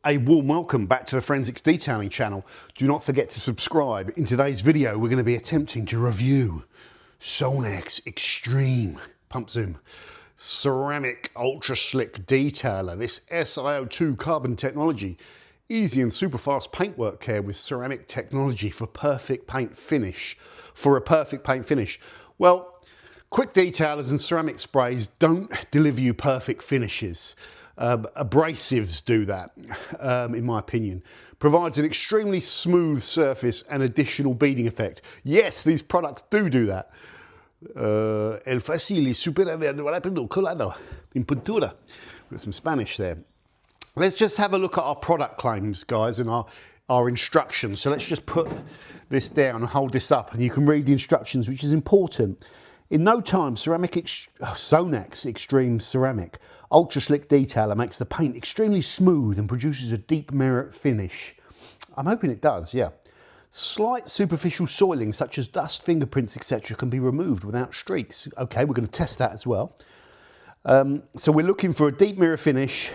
A warm welcome back to the Forensics Detailing channel. Do not forget to subscribe. In today's video, we're going to be attempting to review Sonax XTREME pump zoom ceramic ultra slick detailer. This SiO2 carbon technology, easy and super fast paintwork care with ceramic technology for perfect paint finish. Well, quick detailers and ceramic sprays don't deliver you perfect finishes. Abrasives do that, in my opinion. Provides an extremely smooth surface and additional beading effect. Yes, these products do that. El fácil y súper rápido colado en pintura. Got some Spanish there. Let's just have a look at our product claims, guys, and our instructions. So let's just put this down and hold this up, and you can read the instructions, which is important. In no time, Sonax XTREME ceramic ultra slick detailer makes the paint extremely smooth and produces a deep mirror finish. I'm hoping it does, yeah. Slight superficial soiling such as dust, fingerprints, etc. can be removed without streaks. Okay, we're going to test that as well. So we're looking for a deep mirror finish,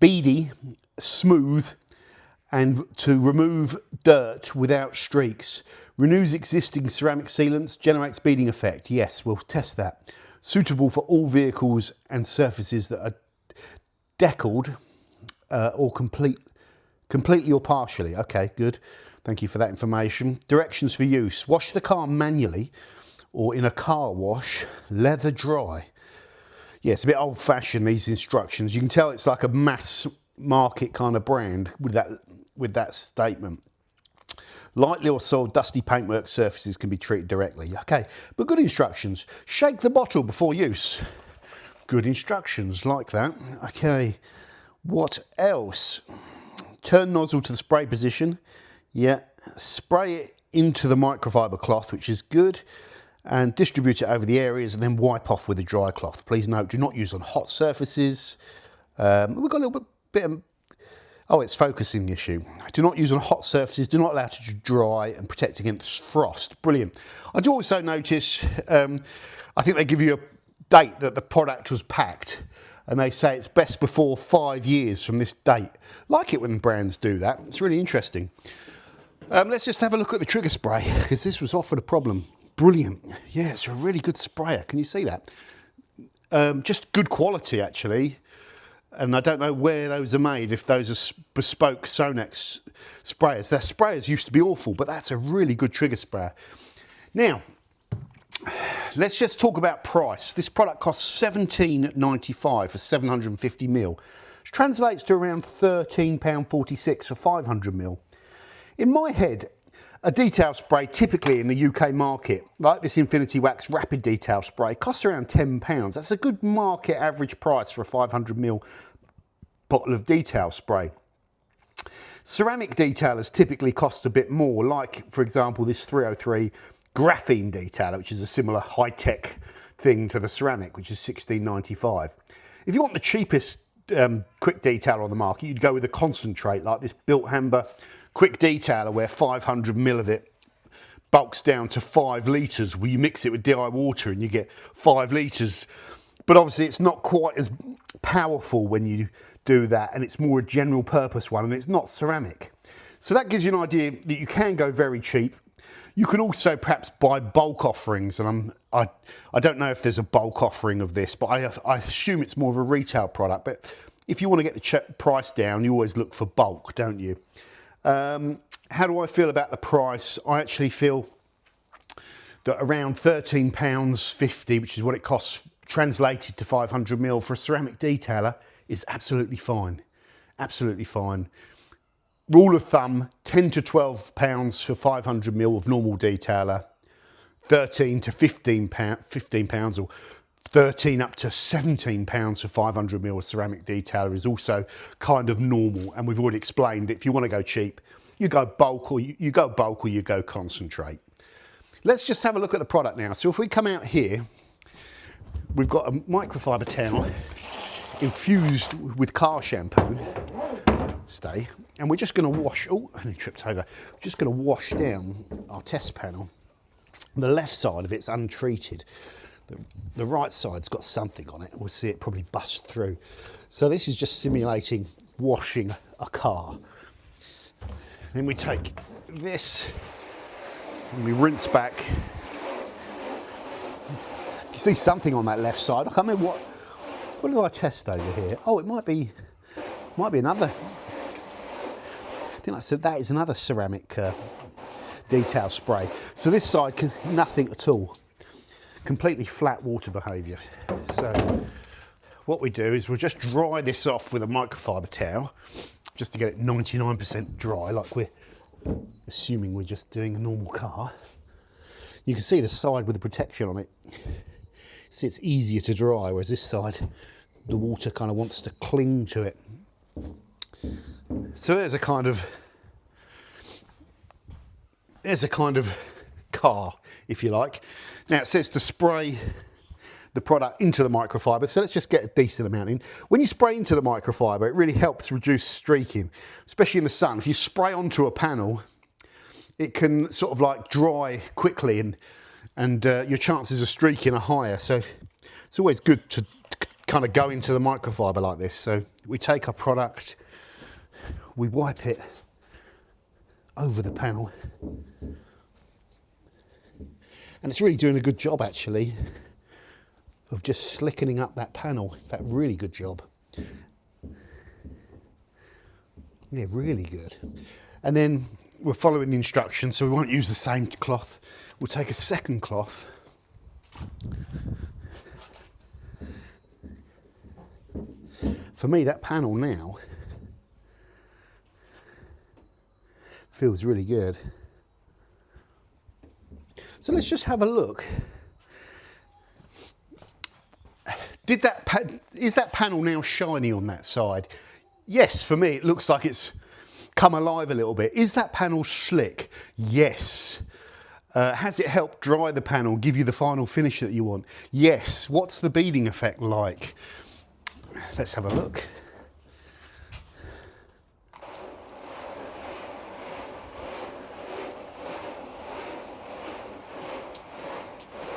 beady, smooth, and to remove dirt without streaks. Renews existing ceramic sealants, generates beading effect. Yes, we'll test that. Suitable for all vehicles and surfaces that are deckled or completely or partially. Okay, good. Thank you for that information. Directions for use. Wash the car manually or in a car wash, leather dry. Yeah, it's a bit old-fashioned, these instructions. You can tell it's like a mass market kind of brand with that statement. Lightly or soiled dusty paintwork surfaces can be treated directly. Okay, but good instructions. Shake the bottle before use. Good instructions, like that. Okay, what else? Turn nozzle to the spray position. Yeah, spray it into the microfiber cloth, which is good, and distribute it over the areas and then wipe off with a dry cloth. Please note, do not use on hot surfaces. We've got a little bit of... Oh, it's focusing issue. Do not use on hot surfaces. Do not allow it to dry and protect against frost. Brilliant. I do also notice, I think they give you a date that the product was packed, and they say it's best before 5 years from this date. Like it when brands do that. It's really interesting. Let's just have a look at the trigger spray, because this was offered a problem. Brilliant. Yeah, it's a really good sprayer. Can you see that? Just good quality, actually. And I don't know where those are made, if those are bespoke Sonax sprayers. Their sprayers used to be awful, but that's a really good trigger sprayer. Now, let's just talk about price. This product costs $17.95 for 750 ml, which translates to around £13.46 for 500 ml. In my head, a detail spray typically in the UK market, like this Infinity Wax Rapid Detail Spray, costs around £10. That's a good market average price for a 500 ml bottle of detail spray. Ceramic detailers typically cost a bit more, like, for example, this 303 graphene detailer, which is a similar high-tech thing to the ceramic, which is $16.95. If you want the cheapest quick detailer on the market, you'd go with a concentrate, like this Built Hamber quick detailer, where 500 ml of it bulks down to 5 litres, where you mix it with DI water and you get 5 litres. But obviously it's not quite as powerful when you do that, and it's more a general purpose one, and it's not ceramic. So that gives you an idea that you can go very cheap. You can also perhaps buy bulk offerings, and I don't know if there's a bulk offering of this, but I assume it's more of a retail product. But if you want to get the price down, you always look for bulk, don't you? How do I feel about the price? I actually feel that around £13.50, which is what it costs translated to 500 ml for a ceramic detailer, is absolutely fine. Absolutely fine. Rule of thumb, £10 to £12 for 500 ml of normal detailer, £13 to £15 or 13 up to £17 for 500 ml of ceramic detailer is also kind of normal. And we've already explained that if you want to go cheap, you go bulk, or you go concentrate. Let's just have a look at the product now. So if we come out here, we've got a microfiber towel infused with car shampoo. Stay. And we're just going to wash, oh, I nearly tripped over. We're just going to wash down our test panel. The left side of it's untreated. The right side's got something on it. We'll see it probably bust through. So this is just simulating washing a car. Then we take this and we rinse back. You see something on that left side. I can't remember what do I test over here? Oh, it might be another. I think I said that is another ceramic detail spray. So this side, nothing at all. Completely flat water behaviour. So what we do is we'll just dry this off with a microfiber towel, just to get it 99% dry, like we're assuming we're just doing a normal car. You can see the side with the protection on it. See, it's easier to dry, whereas this side, the water kind of wants to cling to it. So there's a kind of car, if you like. Now it says to spray the product into the microfiber, so let's just get a decent amount in. When you spray into the microfiber, it really helps reduce streaking, especially in the sun. If you spray onto a panel, it can sort of like dry quickly, and your chances of streaking are higher. So it's always good to kind of go into the microfiber like this. So we take our product, we wipe it over the panel, and it's really doing a good job actually of just slickening up that panel. In fact, really good job. Yeah, really good. And then we're following the instructions, so we won't use the same cloth. We'll take a second cloth. For me, that panel now feels really good. So let's just have a look. Is that panel now shiny on that side? Yes, for me it looks like it's come alive a little bit. Is that panel slick? Yes. Has it helped dry the panel, give you the final finish that you want? Yes. What's the beading effect like? Let's have a look.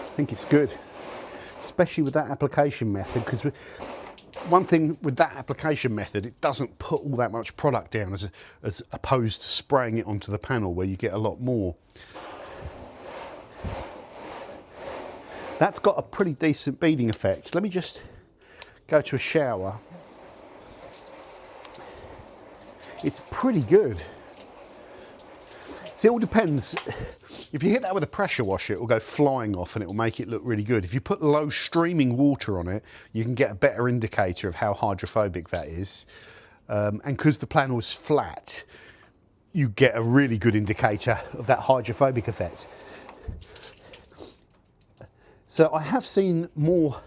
I think it's good, especially with that application method, because one thing with that application method, it doesn't put all that much product down as opposed to spraying it onto the panel where you get a lot more. That's got a pretty decent beading effect. Let me just go to a shower. It's pretty good. See, it all depends. If you hit that with a pressure washer, it will go flying off and it will make it look really good. If you put low streaming water on it, you can get a better indicator of how hydrophobic that is. And because the panel is flat, you get a really good indicator of that hydrophobic effect. So I have seen more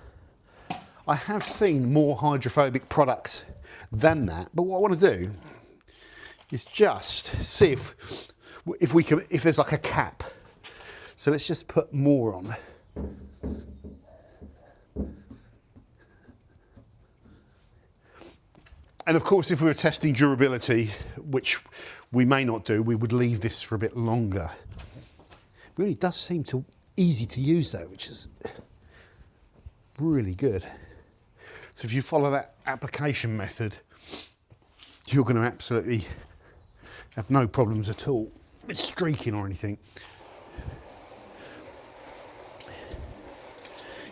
hydrophobic products than that, but what I want to do is just see if there's like a cap. So let's just put more on. And of course, if we were testing durability, which we may not do, we would leave this for a bit longer. It really does seem easy to use though, which is really good. So if you follow that application method, you're going to absolutely have no problems at all with streaking or anything.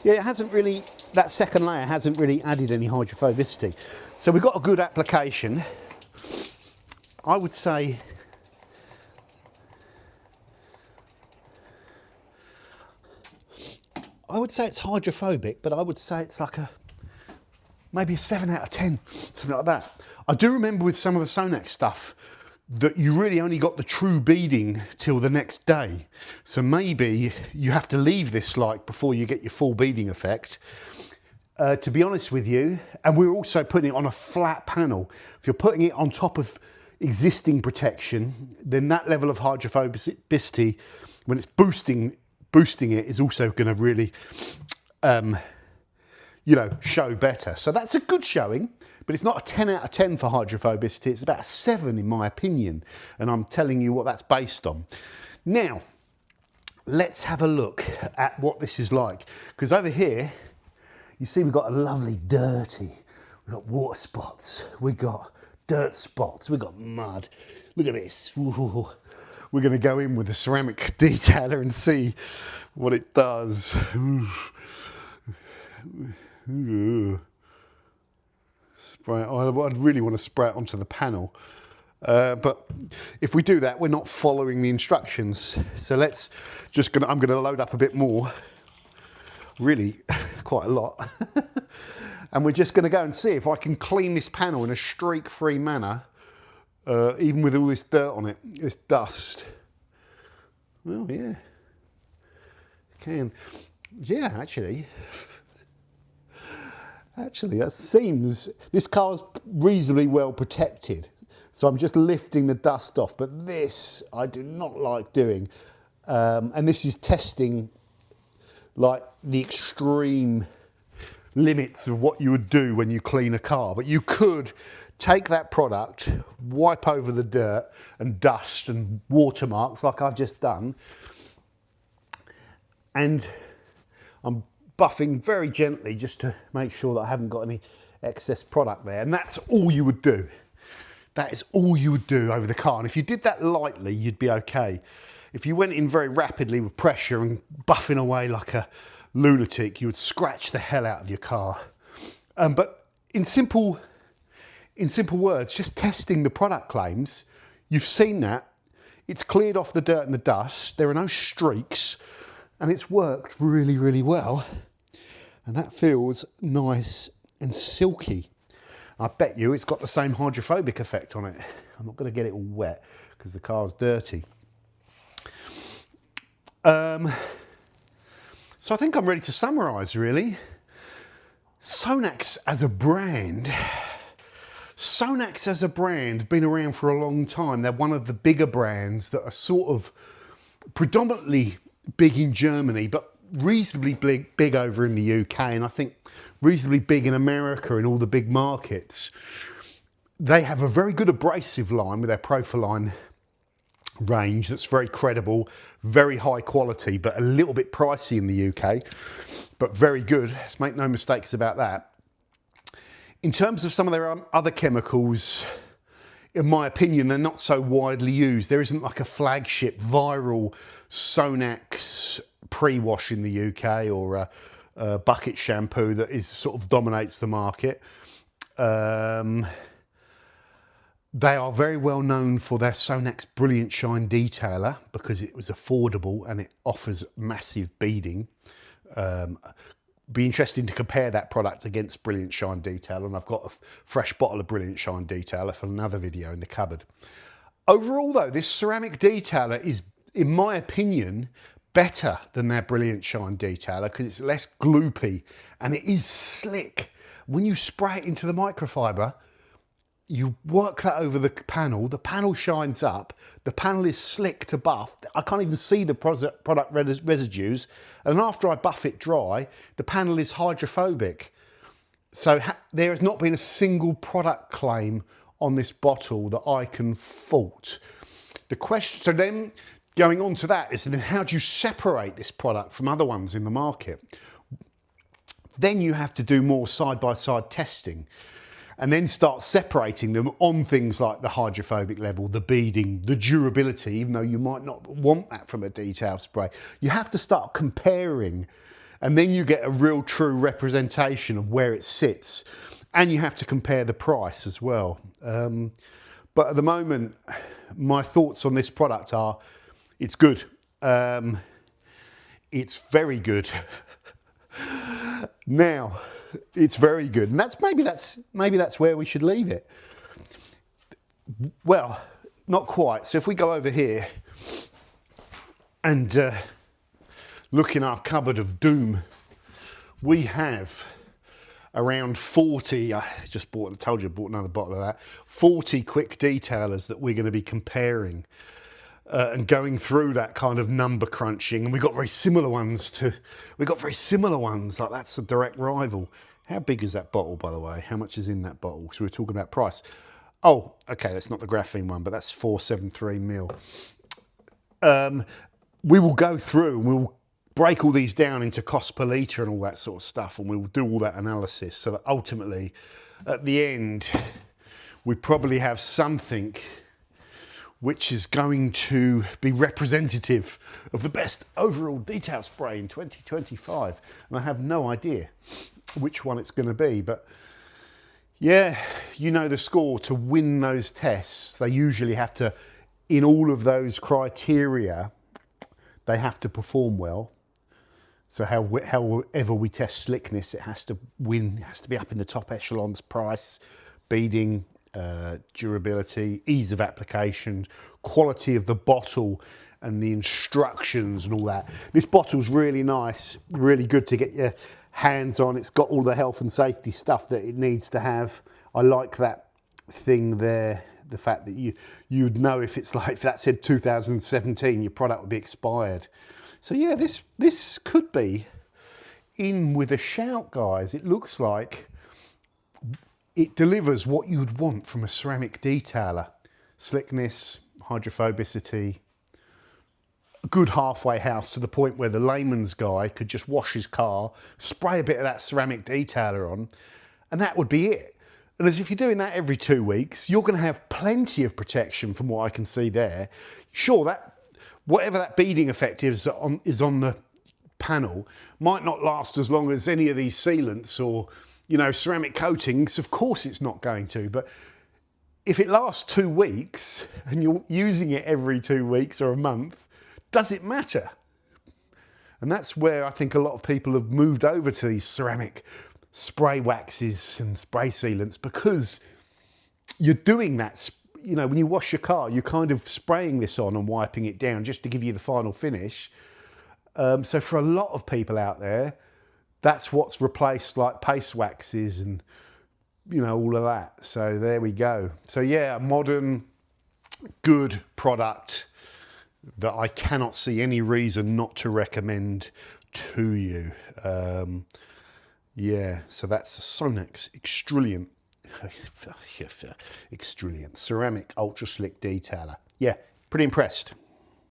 Yeah, it hasn't really, that second layer hasn't really added any hydrophobicity. So we've got a good application. I would say it's hydrophobic, but I would say it's like maybe a 7 out of 10, something like that. I do remember with some of the Sonax stuff that you really only got the true beading till the next day. So maybe you have to leave this like before you get your full beading effect. To be honest with you, and we're also putting it on a flat panel. If you're putting it on top of existing protection, then that level of hydrophobicity, when it's boosting it, is also going to really, show better. So that's a good showing. But it's not a 10 out of 10 for hydrophobicity, it's about a 7 in my opinion, and I'm telling you what that's based on. Now, let's have a look at what this is like, because over here, you see we've got a lovely dirty, we've got water spots, we've got dirt spots, we've got mud. Look at this. Ooh. We're going to go in with the ceramic detailer and see what it does. Ooh. Spray it. I'd really want to spray it onto the panel. But if we do that, we're not following the instructions. So I'm going to load up a bit more. Really, quite a lot. And we're just going to go and see if I can clean this panel in a streak-free manner, even with all this dirt on it, this dust. Well, yeah. Can. Yeah, actually, that seems, this car's reasonably well protected. So I'm just lifting the dust off, but this I do not like doing. And this is testing like the extreme limits of what you would do when you clean a car. But you could take that product, wipe over the dirt and dust and watermarks like I've just done, and I'm buffing very gently just to make sure that I haven't got any excess product there. And that's all you would do. That is all you would do over the car. And if you did that lightly, you'd be okay. If you went in very rapidly with pressure and buffing away like a lunatic, you would scratch the hell out of your car. But in simple words, just testing the product claims, you've seen that. It's cleared off the dirt and the dust. There are no streaks, and it's worked really, really well. And that feels nice and silky. I bet you it's got the same hydrophobic effect on it. I'm not going to get it all wet because the car's dirty. So I think I'm ready to summarise, really. Sonax as a brand, been around for a long time. They're one of the bigger brands that are sort of predominantly big in Germany, but reasonably big over in the UK, and I think reasonably big in America and all the big markets. They have a very good abrasive line with their Profiline range that's very credible, very high quality, but a little bit pricey in the UK, but very good. Let's make no mistakes about that. In terms of some of their other chemicals, in my opinion, they're not so widely used. There isn't like a flagship viral Sonax pre-wash in the UK or a bucket shampoo that is sort of dominates the market. They are very well known for their Sonax Brilliant Shine Detailer because it was affordable and it offers massive beading. Be interesting to compare that product against Brilliant Shine Detailer, and I've got a fresh bottle of Brilliant Shine Detailer for another video in the cupboard. Overall though, this ceramic detailer is, in my opinion, better than their Brilliant Shine Detailer because it's less gloopy and it is slick. When you spray it into the microfiber, you work that over the panel shines up, the panel is slick to buff. I can't even see the product residues, and after I buff it dry, the panel is hydrophobic. So there has not been a single product claim on this bottle that I can fault. The question, so then going on to that is, then how do you separate this product from other ones in the market? Then you have to do more side-by-side testing and then start separating them on things like the hydrophobic level, the beading, the durability, even though you might not want that from a detail spray. You have to start comparing, and then you get a real true representation of where it sits. And you have to compare the price as well. But at the moment, my thoughts on this product are, it's good. It's very good. Now, it's very good, and maybe that's where we should leave it. Well, not quite. So if we go over here and look in our cupboard of doom, we have around 40. I told you I bought another bottle of that. 40 quick detailers that we're going to be comparing. And going through that kind of number crunching, and we've got very similar ones, like that's a direct rival. How big is that bottle, by the way? How much is in that bottle? So we're talking about price. Oh, okay, that's not the graphene one, but that's 473 ml. We will go through and we'll break all these down into cost per litre and all that sort of stuff, and we will do all that analysis so that ultimately, at the end, we probably have something which is going to be representative of the best overall detail spray in 2025. And I have no idea which one it's going to be, but yeah, you know the score. To win those tests, they usually have to, in all of those criteria, they have to perform well. So however we test slickness, it has to win, it has to be up in the top echelons: price, beading, durability, ease of application, quality of the bottle and the instructions and all that. This bottle's really nice, really good to get your hands on. It's got all the health and safety stuff that it needs to have. I like that thing there, the fact that you'd know if it's like, if that said 2017, your product would be expired. So yeah, this could be in with a shout, guys. It looks like it delivers what you'd want from a ceramic detailer: slickness, hydrophobicity, a good halfway house, to the point where the layman's guy could just wash his car, spray a bit of that ceramic detailer on, and that would be it. And as if you're doing that every 2 weeks, you're going to have plenty of protection from what I can see there. Sure, that whatever that beading effect is on the panel might not last as long as any of these sealants or, you know, ceramic coatings. Of course it's not going to, but if it lasts 2 weeks and you're using it every 2 weeks or a month, does it matter? And that's where I think a lot of people have moved over to these ceramic spray waxes and spray sealants, because you're doing that. You know, when you wash your car, you're kind of spraying this on and wiping it down just to give you the final finish. So for a lot of people out there, that's what's replaced like paste waxes and, you know, all of that. So there we go. So yeah, a modern, good product that I cannot see any reason not to recommend to you. Yeah, so that's the Sonax XTREME ceramic ultra slick detailer. Yeah, pretty impressed.